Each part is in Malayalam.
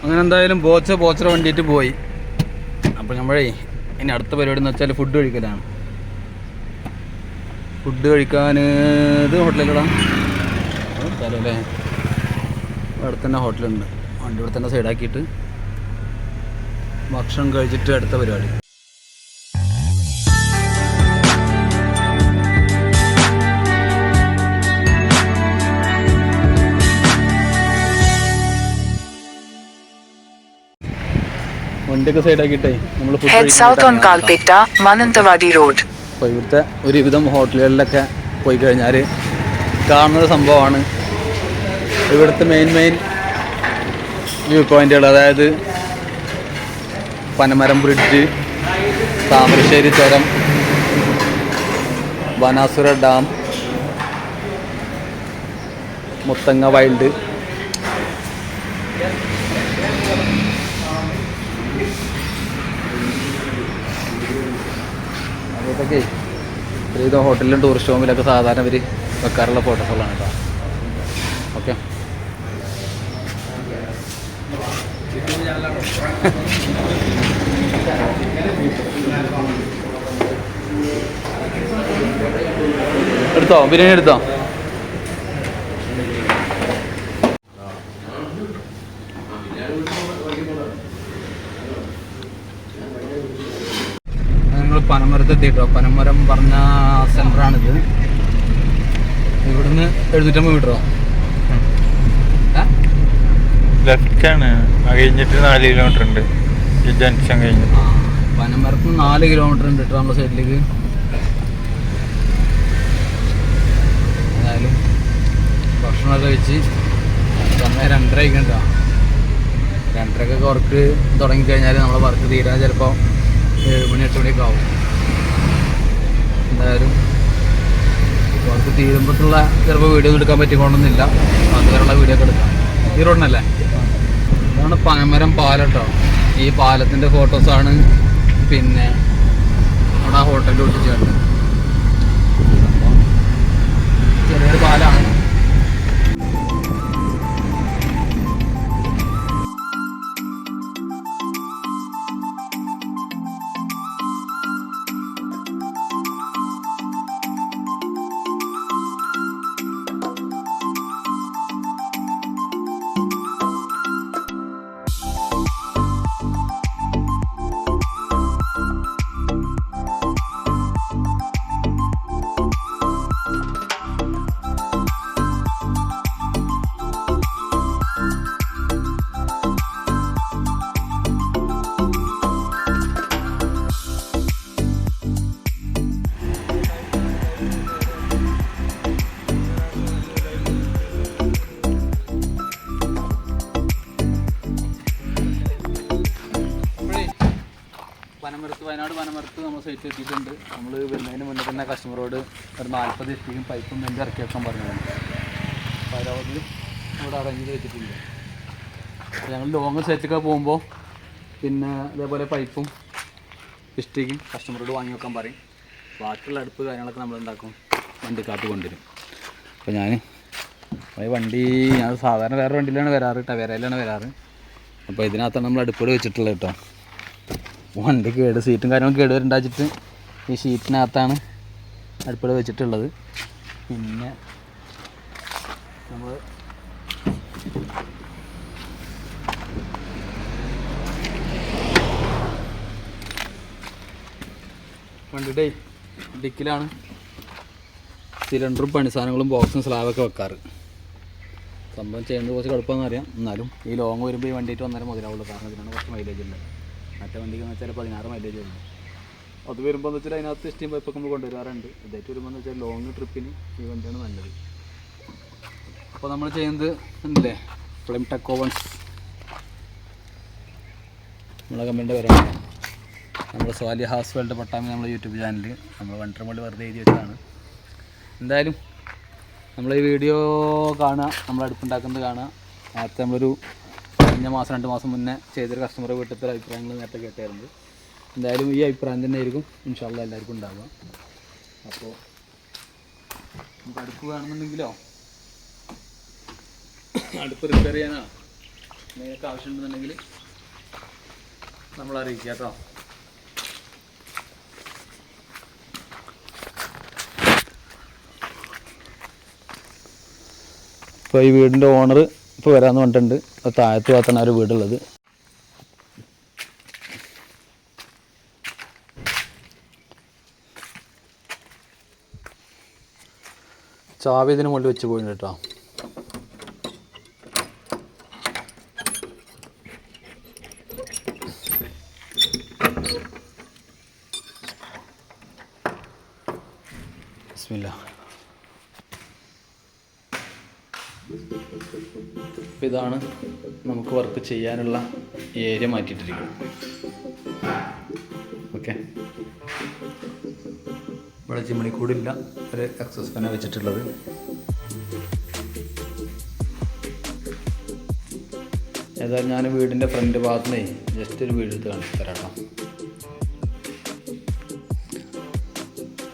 അങ്ങനെ എന്തായാലും ബോച്ചറ വണ്ടിയിട്ട് പോയി. അപ്പോൾ നമ്മളേ ഇനി അടുത്ത പരിപാടി എന്ന് വെച്ചാൽ ഫുഡ് കഴിക്കലാണ്. ഫുഡ് കഴിക്കാൻ ഇത് ഹോട്ടലിലടാ സ്ഥലമല്ലേ, അവിടെ തന്നെ ഹോട്ടലുണ്ട്. വണ്ടി ഇവിടെ തന്നെ സൈഡാക്കിയിട്ട് ഭക്ഷണം കഴിച്ചിട്ട് അടുത്ത പരിപാടി. വണ്ടിയൊക്കെ സൈഡാക്കിയിട്ടേ നമ്മൾ ഫുഡ് അപ്പോൾ ഇവിടുത്തെ ഒരുവിധം ഹോട്ടലുകളിലൊക്കെ പോയി കഴിഞ്ഞാൽ കാണുന്ന സംഭവമാണ് ഇവിടുത്തെ മെയിൻ വ്യൂ പോയിന്റുകൾ. അതായത് പനമരം ബ്രിഡ്ജ്, താമരശ്ശേരി ചുരം, ബാനാസുര ഡാം, മുത്തങ്ങ വൈൽഡ്, അതൊക്കെ ഒരുവിധം ഹോട്ടലിലും ടൂറിസ്റ്റ് ഹോമിലൊക്കെ സാധാരണ ഇവർ വെക്കാറുള്ള ഫോട്ടോസുകളാണ് കേട്ടോ. ഓക്കെ, എടുത്തോ, ബിരിയാണി എടുത്തോ. ഞങ്ങൾ പനമരത്തെത്തിട്ടോ. പനമരം പറഞ്ഞ സെൻ്ററാണിത്. ഇവിടുന്ന് 750 മീറ്ററോ ലെഫ്റ്റാണ്. കഴിഞ്ഞിട്ട് 4 കിലോമീറ്റർ ഉണ്ട് ഈ ജംഗ്ഷൻ കഴിഞ്ഞ്. പനമരത്ത് 4 കിലോമീറ്റർ ഉണ്ട് കേട്ടോ നമ്മുടെ സൈഡിലേക്ക്. ഏതായാലും ഭക്ഷണമൊക്കെ കഴിച്ച് സമയം 2:30 കഴിക്കണ്ടോ. 2:30 വർക്ക് തുടങ്ങിക്കഴിഞ്ഞാൽ നമ്മളെ വർക്ക് തീരാൻ ചിലപ്പോൾ 7 മണി 8 മണിയൊക്കെ ആവും. എന്തായാലും വർക്ക് തീരുമ്പോഴത്തുള്ള ചിലപ്പോൾ വീഡിയോ ഒന്നും എടുക്കാൻ പറ്റിക്കൊണ്ടൊന്നുമില്ല. അതുവരെയുള്ള വീഡിയോ ഒക്കെ എടുക്കാം. ഈ റോഡിനല്ലേ. ഇതാണ് പനമരം പാലം കേട്ടോ. ഈ പാലത്തിൻ്റെ ഫോട്ടോസാണ് പിന്നെ നമ്മുടെ ആ ഹോട്ടലിൽ ഒട്ടിച്ചുണ്ട്. ചെറിയൊരു പാലമാണ്. വയനാട് പനമരത്ത് നമ്മൾ സൈറ്റ് എത്തിയിട്ടുണ്ട്. നമ്മൾ വരുന്നതിന് മുന്നേ തന്നെ കസ്റ്റമറോട് ഒരു 40 ഇഷ്ടിക്കും പൈപ്പും നെഞ്ച് ഇറക്കി വെക്കാൻ പറഞ്ഞതാണ്. പരവധി ഇവിടെ അറേഞ്ച് ചെയ്ത് വെച്ചിട്ടുണ്ട്. അപ്പോൾ ഞങ്ങൾ ലോങ് സൈറ്റൊക്കെ പോകുമ്പോൾ പിന്നെ അതേപോലെ പൈപ്പും ഇഷ്ടിക്കും കസ്റ്റമറോട് വാങ്ങി വെക്കാൻ പറയും. ബാക്കിയുള്ള അടുപ്പ് കാര്യങ്ങളൊക്കെ നമ്മൾ ഉണ്ടാക്കും, വണ്ടിക്കകത്ത് കൊണ്ടുവരും. അപ്പോൾ ഞാൻ സാധാരണ വേറെ വണ്ടിയിലാണ് വരാറ്, ടവേരയിലാണ് വരാറ്. അപ്പോൾ ഇതിനകത്താണ് നമ്മൾ അടുപ്പോട് വെച്ചിട്ടുള്ളത് കേട്ടോ. വണ്ടി സീറ്റും കാര്യങ്ങളും കേടുവരുണ്ടാച്ചിട്ട് ഈ ഷീറ്റിനകത്താണ് അടുപ്പിൽ വെച്ചിട്ടുള്ളത്. പിന്നെ നമ്മൾ വണ്ടിയുടെ ഡിക്കിലാണ് സിലിണ്ടറും പണിസാധനങ്ങളും ബോക്സും സ്ലാബൊക്കെ വെക്കാറ്. സംഭവം ചെയ്യുന്നത് കുറച്ച് കുഴപ്പമെന്ന് അറിയാം. എന്നാലും ഈ ലോങ് വരുമ്പോൾ ഈ വണ്ടിയിട്ട് 1.5 മുതലാവുള്ളൂ. കാരണം ഇതിനാണ് കുറച്ച് മൈലേജ് ഉള്ളത്. മറ്റേ വണ്ടിക്ക് എന്ന് വെച്ചാൽ 16 മൈലേജ് ഉള്ളൂ. അത് വരുമ്പോൾ എന്ന് വെച്ചാൽ അതിനകത്ത് സ്റ്റീം പൈപ്പൊക്കെ നമ്മൾ കൊണ്ടുവരാറുണ്ട്. ഇതായിട്ട് വരുമ്പോൾ എന്ന് വെച്ചാൽ ലോങ് ട്രിപ്പിന് ഈ വണ്ടിയാണ് നല്ലത്. അപ്പോൾ നമ്മൾ ചെയ്യുന്നത് ഉണ്ടല്ലേ ഫ്ലെയിം ടെക് ഓവൻസ്, നമ്മളെ കമ്പനിയുടെ പേരാണ്. നമ്മുടെ സ്വാലിഹാസ് വേൾഡ് പട്ടാമ്പി നമ്മുടെ യൂട്യൂബ് ചാനലിൽ നമ്മൾ വണ്ടർ മോളിൽ വെറുതെ എഴുതി വെച്ചതാണ്. എന്തായാലും നമ്മൾ ഈ വീഡിയോ കാണുക, നമ്മൾ അടുപ്പുണ്ടാക്കുന്നത് കാണുക. നേരത്തെ നമ്മളൊരു കഴിഞ്ഞ മാസം 2 മാസം മുന്നേ ചെയ്തൊരു കസ്റ്റമറെ വീട്ടിലത്തെ അഭിപ്രായങ്ങൾ നേരത്തെ കേട്ടായിരുന്നു. എന്തായാലും ഈ അഭിപ്രായം തന്നെ ആയിരിക്കും ഇൻഷാ അല്ലാഹ് എല്ലാവർക്കും ഉണ്ടാവുക. അപ്പോൾ നമുക്ക് അടുപ്പ് വേണമെന്നുണ്ടെങ്കിലോ അടുപ്പ് റിപ്പയർ ചെയ്യാനോ നിങ്ങൾക്ക് ആവശ്യമുണ്ടെന്നുണ്ടെങ്കിൽ നമ്മൾ അറിയിക്കുക കേട്ടോ. ഇപ്പോൾ ഈ വീടിൻ്റെ ഓണർ ഇപ്പോൾ വരാമെന്ന് പറഞ്ഞിട്ടുണ്ട്. അത് താഴത്ത് ഭാഗത്താണ് ആ ഒരു വീടുള്ളത്. ചാവി ഇതിന് മുകളിൽ വെച്ച് പോയിട്ടുണ്ട് കേട്ടോ. ബിസ്മില്ലാ. അപ്പോൾ ഇതാണ് നമുക്ക് വർക്ക് ചെയ്യാനുള്ള ഏരിയ മാറ്റിയിട്ടിരിക്കുന്നത്. ഓക്കെ, ഇവിടെ ചിമ്മിണിക്കൂടില്ല, ഒരു എക്സസ് ഫാനാണ് വെച്ചിട്ടുള്ളത്. ഏതായാലും ഞാൻ വീടിൻ്റെ ഫ്രണ്ട് ഭാഗത്ത് നിന്ന് ജസ്റ്റ് ഒരു വീട് എടുത്ത് കാണിച്ചു തരാം കേട്ടോ.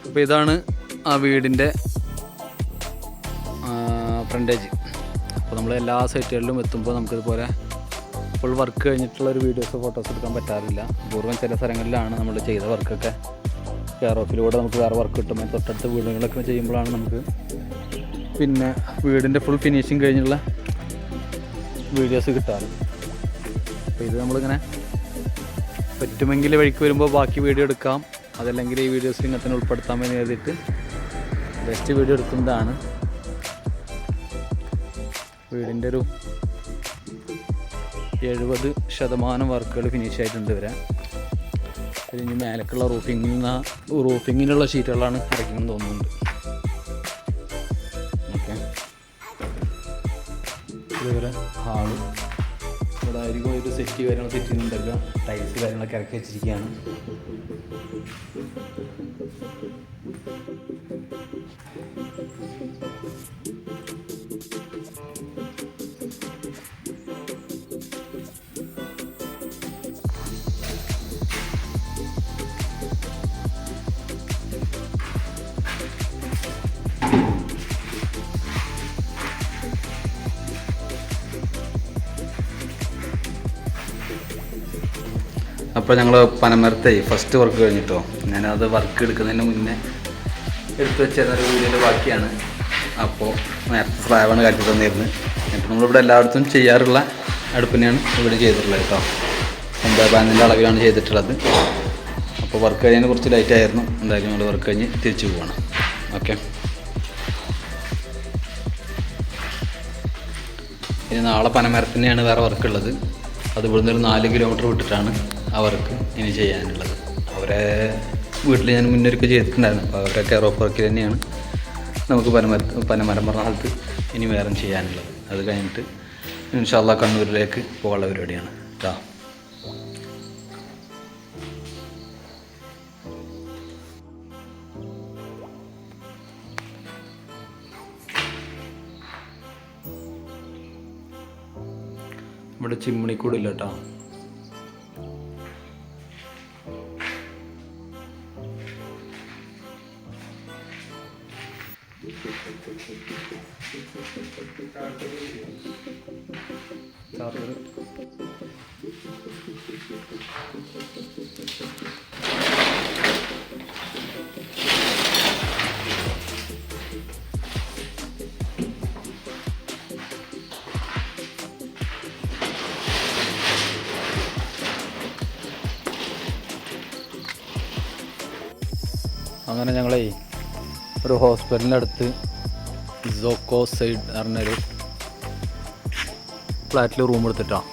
അപ്പോൾ ഇതാണ് ആ വീടിൻ്റെ ഫ്രണ്ടേജ്. അപ്പോൾ നമ്മൾ എല്ലാ സൈറ്റുകളിലും എത്തുമ്പോൾ നമുക്കിതുപോലെ ഫുൾ വർക്ക് കഴിഞ്ഞിട്ടുള്ള ഒരു വീഡിയോസ് ഫോട്ടോസ് എടുക്കാൻ പറ്റാറില്ല. പൂർവ്വം ചില സ്ഥലങ്ങളിലാണ് നമ്മൾ ചെയ്ത വർക്കൊക്കെ കെയർ ഓഫിലൂടെ നമുക്ക് വേറെ വർക്ക് കിട്ടും. തൊട്ടടുത്ത വീടുകളൊക്കെ ചെയ്യുമ്പോഴാണ് നമുക്ക് പിന്നെ വീടിൻ്റെ ഫുൾ ഫിനിഷിങ് കഴിഞ്ഞുള്ള വീഡിയോസ് കിട്ടാറ്. അപ്പോൾ ഇത് നമ്മളിങ്ങനെ പറ്റുമെങ്കിൽ വഴിക്ക് വരുമ്പോൾ ബാക്കി വീഡിയോ എടുക്കാം, അതല്ലെങ്കിൽ ഈ വീഡിയോസ് ഇങ്ങനെ തന്നെ ഉൾപ്പെടുത്താമെന്ന് കരുതിയിട്ട് ബെസ്റ്റ് വീഡിയോ എടുക്കുന്നതാണ്. വീടിൻ്റെ ഒരു 70% വർക്കുകൾ ഫിനിഷ് ആയിട്ടുണ്ട് വരെ. ഇനി മേലേക്കുള്ള റൂഫിങ്ങിനുള്ള ഷീറ്റുകളാണ് ഇറക്കിയെന്ന് തോന്നുന്നുണ്ട്. ഓക്കെ, ഇതുപോലെ ഹാള് ഇവിടെ ആയിരിക്കും ഒരു സെറ്റ് കാര്യങ്ങൾ സെറ്റ് ചെയ്യുന്നുണ്ടല്ലോ. ടൈൽസ് കാര്യങ്ങളൊക്കെ ഇറക്കി വെച്ചിരിക്കുകയാണ്. അപ്പോൾ ഞങ്ങൾ പനമരത്തെ ഫസ്റ്റ് വർക്ക് കഴിഞ്ഞിട്ടോ, ഞാനത് വർക്ക് എടുക്കുന്നതിന് മുന്നേ എടുത്തു വെച്ചിരുന്നൊരു വീഡിയോയുടെ ബാക്കിയാണ്. അപ്പോൾ നേരത്തെ സ്ലാബാണ് കാട്ടി തന്നിരുന്നത്. എന്നിട്ട് നമ്മളിവിടെ എല്ലായിടത്തും ചെയ്യാറുള്ള അടുപ്പിനെയാണ് ഇവിടെ ചെയ്തിട്ടുള്ളത് കേട്ടോ. 50 പാനിൻ്റെ അളവിലാണ് ചെയ്തിട്ടുള്ളത്. അപ്പോൾ വർക്ക് കഴിഞ്ഞതിന് കുറച്ച് ലൈറ്റ് ആയിരുന്നു. എന്തായാലും ഞങ്ങൾ വർക്ക് കഴിഞ്ഞ് തിരിച്ചു പോവാണ്. ഓക്കെ, ഇനി നാളെ പനമരത്തിനെയാണ് വേറെ വർക്കുള്ളത്. അത് ഇവിടുന്ന് ഒരു 4 കിലോമീറ്റർ വിട്ടിട്ടാണ് ആ വർക്ക് ഇനി ചെയ്യാനുള്ളത്. അവരെ വീട്ടിൽ ഞാൻ മുന്നൊരുക്കെ ചെയ്തിട്ടുണ്ടായിരുന്നു. അപ്പോൾ അവരുടെ കെയർ ഓഫ് വർക്കിൽ തന്നെയാണ് നമുക്ക് പനമരം പറഞ്ഞ സ്ഥലത്ത് ഇനി വേറെ ചെയ്യാനുള്ളത്. അത് കഴിഞ്ഞിട്ട് ഇൻഷാ അല്ലാഹ് കണ്ണൂരിലേക്ക് പോകാനുള്ള പരിപാടിയാണ് കേട്ടോ. ഇവിടെ ചിമ്മിണിക്കൂടില്ല കേട്ടോ. അങ്ങനെ ഞങ്ങളെ ഒരു ഹോസ്പിറ്റലിൻ്റെ അടുത്ത് സോക്കോ സൈഡ് പറഞ്ഞൊരു ഫ്ലാറ്റിൽ റൂം എടുത്തിട്ടാണ്.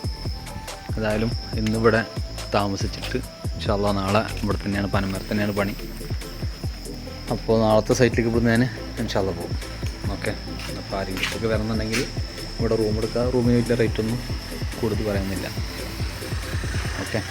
ഏതായാലും ഇന്നിവിടെ താമസിച്ചിട്ട് ഇൻഷാ അല്ലാഹ് നാളെ ഇവിടെ തന്നെയാണ് പനമരത്ത് തന്നെയാണ് പണി. അപ്പോൾ നാളത്തെ സൈറ്റിലേക്ക് ഇവിടുന്ന് ഞാൻ ഇൻഷാ അല്ലാഹ് പോകും. ഓക്കെ, അപ്പോൾ ആരെങ്കിലുമൊക്കെ വരണമെന്നുണ്ടെങ്കിൽ ഇവിടെ റൂം എടുക്കുക. റൂമിന് വലിയ റേറ്റൊന്നും കൂടുതൽ പറയുന്നില്ല. ഓക്കെ,